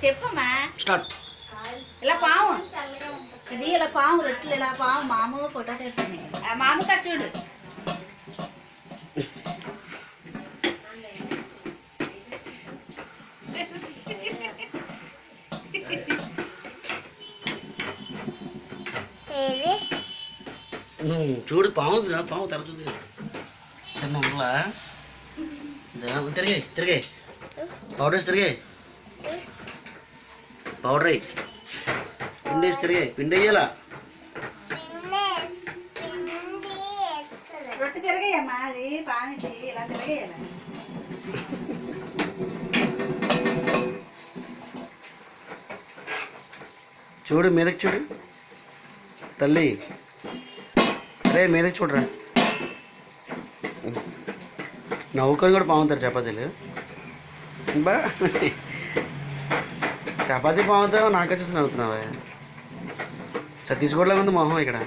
చెప్పమ్మా. స్టార్ట్. ఇలా పాము ఇది, ఇలా పాము రొట్టెలు, ఇలా పాము మాము ఫోటో తీస్తాను. ఆ మాము కా చూడు. చూడు పాము పాము తరచుంది చిన్న ఉండలా తిరిగే తిరిగే పౌడర్ వేసి తిరిగే పౌడర్ అయ్యి పిండి వేసి తిరిగే పిండి వేయాలా రొట్టె తిరగేయమ్మా, అది పామేసి ఇలా తిరగేయాలి. చూడు మీదకి చూడు తల్లి, రే మీదకి చూడరా. నవ్వుకొని కూడా పాముతారు చపాతీలు. బా చపాతీ పాముతావా, నాకే చూసి నవ్వుతున్నావా? సతీష్ గూడలో ఉంది మొహం ఇక్కడ.